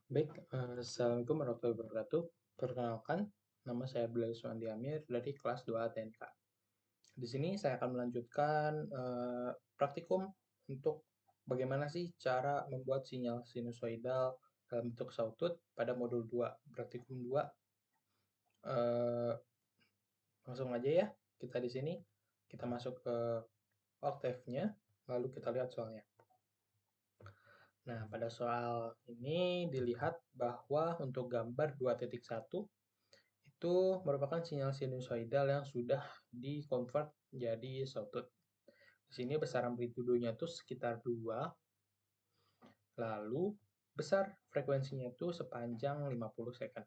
Baik, Assalamualaikum warahmatullahi wabarakatuh. Perkenalkan, nama saya Bilal Suwandi Amir dari kelas 2 TNK. Di sini saya akan melanjutkan praktikum untuk bagaimana sih cara membuat sinyal sinusoidal dalam bentuk sawtut pada modul 2, praktikum 2. Eh, Langsung aja ya, kita di sini. Kita masuk ke Octave-nya, lalu kita lihat soalnya. Nah, pada soal ini dilihat bahwa untuk gambar 2.1 itu merupakan sinyal sinusoidal yang sudah di-convert jadi sawtut. Di sini besar amplitudonya itu sekitar 2, lalu besar frekuensinya itu sepanjang 50 second.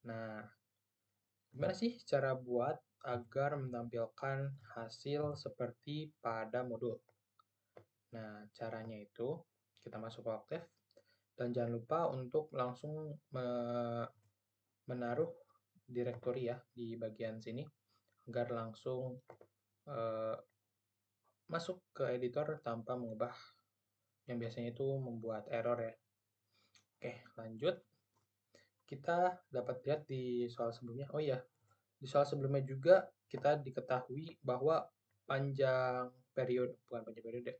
Nah, gimana sih cara buat agar menampilkan hasil seperti pada modul? Nah, caranya itu kita masuk ke Octave dan jangan lupa untuk langsung menaruh direktori ya di bagian sini agar langsung eh, masuk ke editor tanpa mengubah yang biasanya itu membuat error ya. Oke, lanjut. Kita dapat lihat di soal sebelumnya. Oh iya, di soal sebelumnya juga kita diketahui bahwa panjang periode, bukan panjang periode,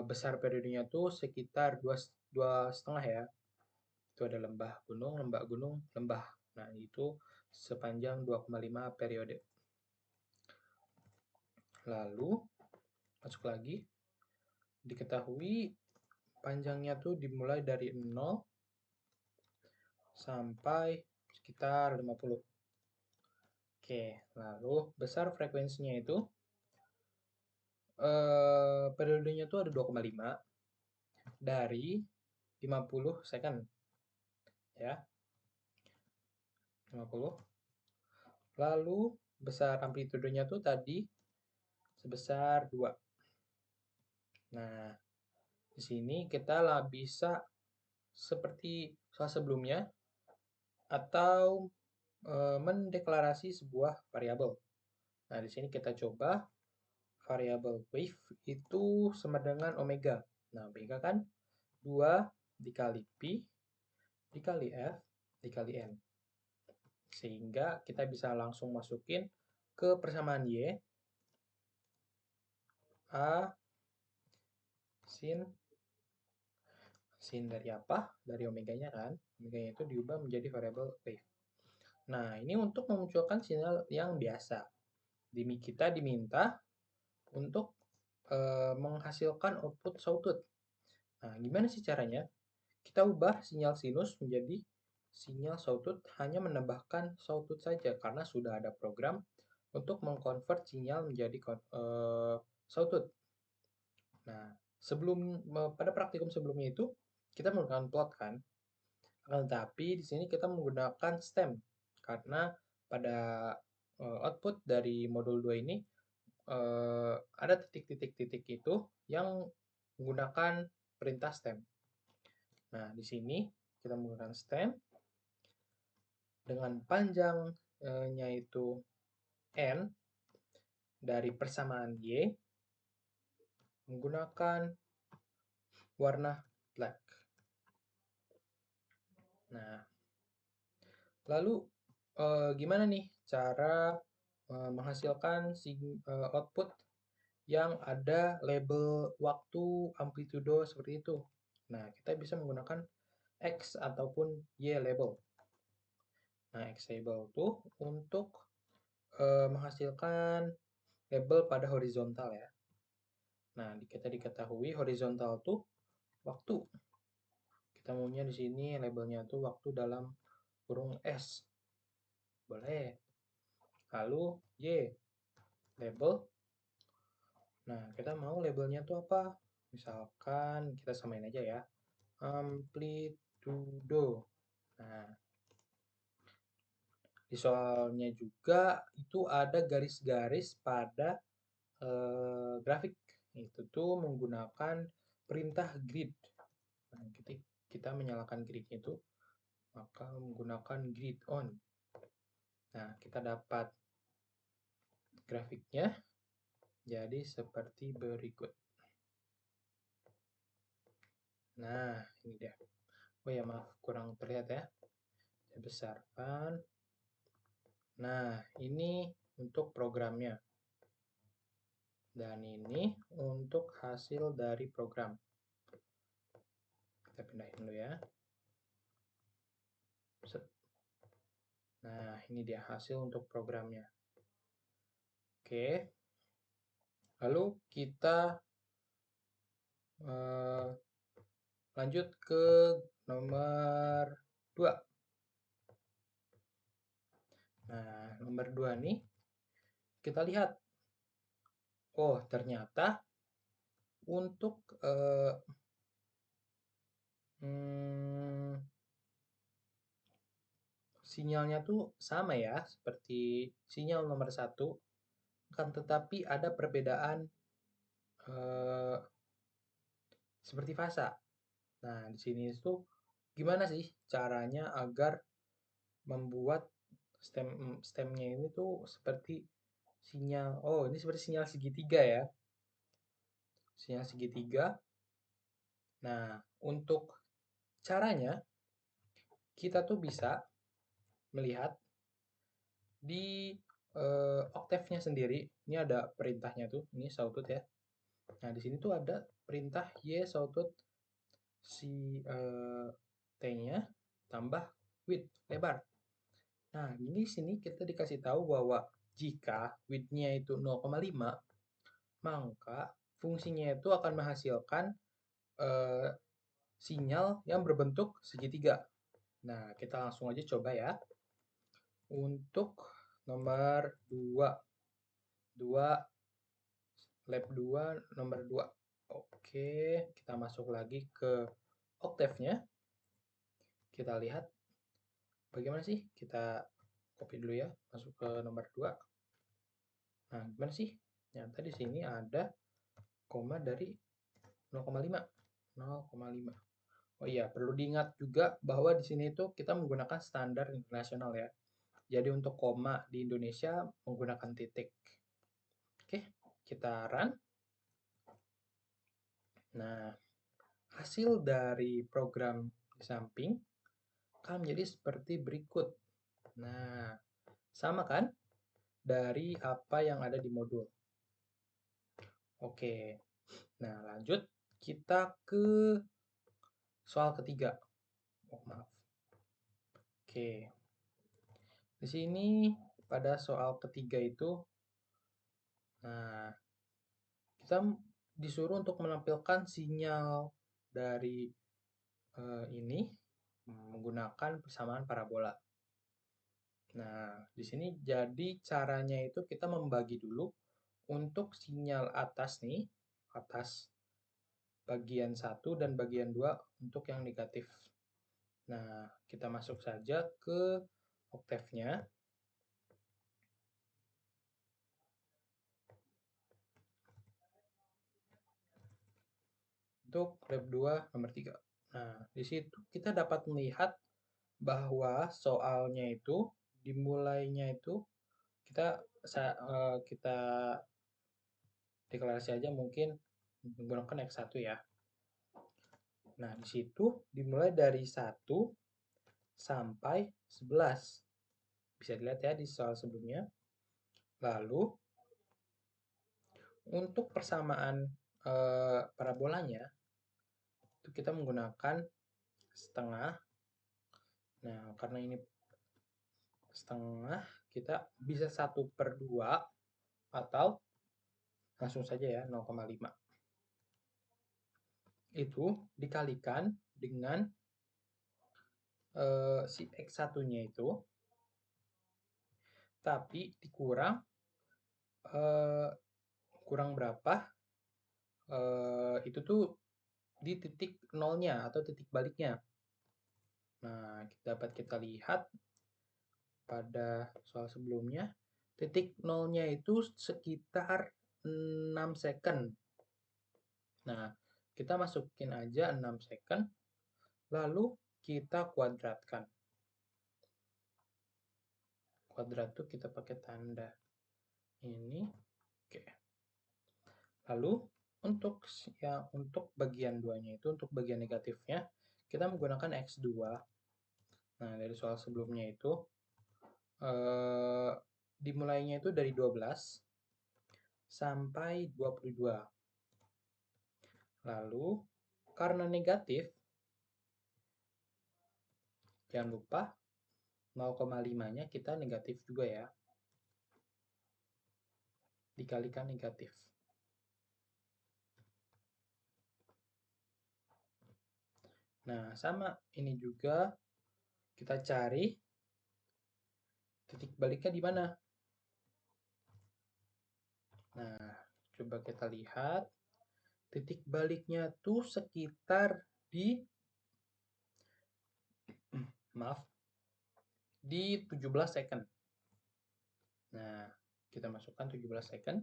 besar periodenya tuh sekitar dua setengah ya. Itu ada lembah gunung, lembah. Nah, itu sepanjang 2,5 periode. Lalu, masuk lagi, diketahui panjangnya tuh dimulai dari 0 sampai sekitar 50. Oke, lalu besar frekuensinya itu periodenya itu ada 2,5 dari 50 second ya, 50. Lalu besar amplitudenya tuh tadi sebesar 2. Nah, di sini kita lah bisa seperti soal sebelumnya atau mendeklarasi sebuah variabel. Nah, di sini kita coba variabel wave itu sama dengan omega. Nah, omega kan 2 dikali pi dikali f dikali n. Sehingga kita bisa langsung masukin ke persamaan y a sin dari apa? Dari omeganya kan. Omeganya itu diubah menjadi variabel wave. Nah, ini untuk memunculkan sinyal yang biasa. Kita diminta untuk menghasilkan output sawtut. Nah, gimana sih caranya? Kita ubah sinyal sinus menjadi sinyal sawtut hanya menambahkan sawtut saja karena sudah ada program untuk mengkonvert sinyal menjadi sawtut. Nah, pada praktikum sebelumnya itu kita menggunakan plot kan. Akan tetapi di sini kita menggunakan stem karena pada output dari modul 2 ini ada titik-titik-titik itu yang menggunakan perintah stem. Nah, di sini kita menggunakan stem dengan panjangnya itu n dari persamaan y menggunakan warna black. Nah, lalu gimana nih cara menghasilkan output yang ada label waktu amplitudo seperti itu? Nah, kita bisa menggunakan X ataupun Y label. Nah, X label itu untuk menghasilkan label pada horizontal ya. Nah, kita diketahui horizontal tuh waktu. Kita maunya di sini labelnya tuh waktu dalam kurung S. Boleh. Lalu Y label. Nah, kita mau labelnya tuh apa? Misalkan kita samain aja ya. Amplitudo. Nah, di soalnya juga itu ada garis-garis pada grafik. Itu tuh menggunakan perintah grid. Nah, ketika kita menyalakan gridnya itu, maka menggunakan grid on. Nah, kita dapat grafiknya jadi seperti berikut. Nah, ini dia. Oh ya, maaf, kurang terlihat ya. Saya besarkan. Nah, ini untuk programnya. Dan ini untuk hasil dari program. Kita pindahin dulu ya. Set. Nah, ini dia hasil untuk programnya. Oke. Lalu kita lanjut ke nomor 2. Nah, nomor 2 nih kita lihat. Oh, ternyata untuk sinyalnya tuh sama ya, seperti sinyal nomor 1, kan tetapi ada perbedaan eh, seperti fasa. Nah, di sini itu gimana sih caranya agar membuat stemnya ini tuh seperti sinyal. Oh, ini seperti sinyal segitiga ya. Sinyal segitiga. Nah, untuk caranya kita tuh bisa melihat di oktavnya sendiri. Ini ada perintahnya tuh. Ini sawtooth ya. Nah, di sini tuh ada perintah y sawtooth si t-nya tambah width lebar. Nah, ini sini kita dikasih tahu bahwa jika width-nya itu 0,5, maka fungsinya itu akan menghasilkan eh, sinyal yang berbentuk segitiga. Nah, kita langsung aja coba ya. Untuk nomor 2, 2 lab 2 nomor 2. Oke, kita masuk lagi ke oktavnya. Kita lihat bagaimana sih? Kita copy dulu ya, masuk ke nomor 2. Nah, gimana sih? Nyata di sini ada koma dari 0,5. 0,5. Oh iya, perlu diingat juga bahwa di sini itu kita menggunakan standar internasional ya. Jadi untuk koma di Indonesia menggunakan titik. Oke, kita run. Nah, hasil dari program di samping akan menjadi seperti berikut. Nah, sama kan dari apa yang ada di modul. Oke, nah lanjut kita ke soal ketiga. Oh, maaf. Oke, di sini pada soal ketiga itu, nah kita disuruh untuk menampilkan sinyal dari ini menggunakan persamaan parabola. Nah, di sini jadi caranya itu kita membagi dulu untuk sinyal atas nih, atas bagian 1 dan bagian 2 untuk yang negatif. Nah, kita masuk saja ke oktavnya. Untuk lab 2 nomor 3. Nah, di situ kita dapat melihat bahwa soalnya itu dimulainya itu kita kita deklarasi aja mungkin menggunakan X1 ya. Nah, di situ dimulai dari 1 sampai 11. Bisa dilihat ya di soal sebelumnya. Lalu untuk persamaan parabolanya itu kita menggunakan setengah. Nah, karena ini setengah, kita bisa 1/2 atau langsung saja ya 0,5. Itu dikalikan dengan si X1-nya itu, tapi dikurang kurang berapa, itu tuh di titik nolnya atau titik baliknya. Nah, dapat kita lihat pada soal sebelumnya, titik nolnya itu sekitar 6 second. Nah, kita masukin aja 6 second, lalu kita kuadratkan. Kuadrat tuh kita pakai tanda ini. Oke. Lalu untuk bagian 2-nya itu, untuk bagian negatifnya, kita menggunakan X2. Nah, dari soal sebelumnya itu, dimulainya itu dari 12 sampai 22. Lalu, karena negatif, jangan lupa 0,5-nya kita negatif juga ya. Dikalikan negatif. Nah, sama ini juga kita cari titik baliknya di mana. Nah, coba kita lihat. Titik baliknya tuh sekitar di, maaf, di 17 second. Nah, kita masukkan 17 second.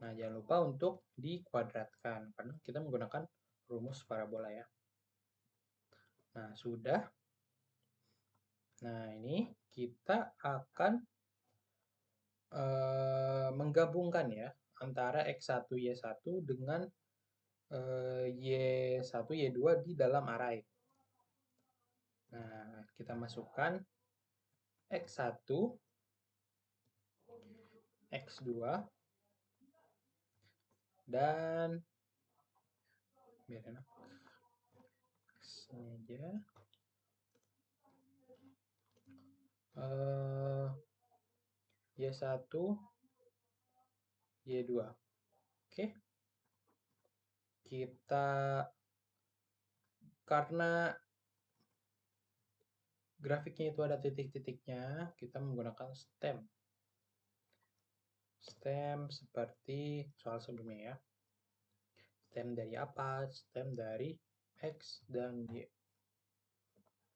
Nah, jangan lupa untuk dikuadratkan, karena kita menggunakan rumus parabola ya. Nah, sudah. Nah, ini kita akan menggabungkan ya, antara X1, Y1 dengan Y1, Y2 di dalam array. Nah, kita masukkan X1, X2, dan biar enak, sini aja. Y1, Y2. Oke. Kita, karena grafiknya itu ada titik-titiknya, kita menggunakan stem. Stem seperti soal sebelumnya ya. Stem dari apa? Stem dari X dan Y.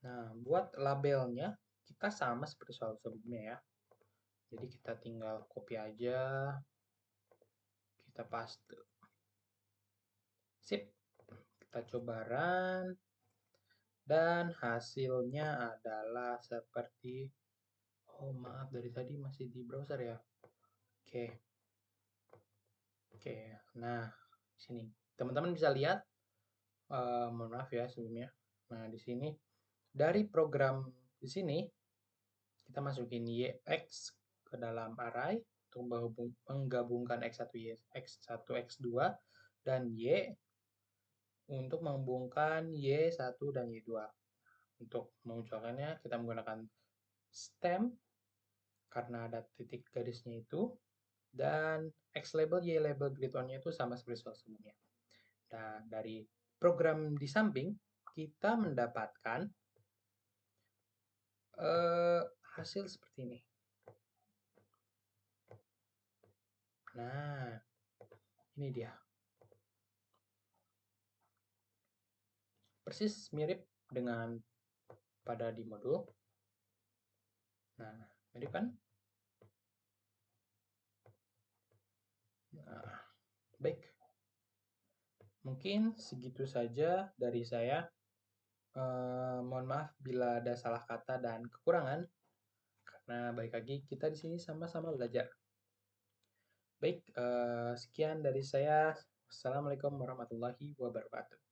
Nah, buat labelnya kita sama seperti soal sebelumnya ya. Jadi kita tinggal copy aja, kita paste. Sip, kita coba run, dan hasilnya adalah seperti, oh maaf dari tadi masih di browser ya. Oke. Oke, nah sini teman-teman bisa lihat, mohon maaf ya sebelumnya. Nah di sini dari program di sini kita masukin X ke dalam array untuk menggabungkan X1, X1, X2 dan Y untuk menghubungkan Y1 dan Y2. Untuk memunculkannya kita menggunakan stem karena ada titik garisnya itu, dan X label, Y label grid on-nya itu sama seperti soal sebelumnya. Nah, dari program di samping kita mendapatkan hasil seperti ini. Nah, ini dia. Persis mirip dengan pada di modul. Nah, mirip kan? Nah, baik. Mungkin segitu saja dari saya. Mohon maaf bila ada salah kata dan kekurangan, karena baik lagi kita di sini sama-sama belajar. Baik, sekian dari saya. Wassalamualaikum warahmatullahi wabarakatuh.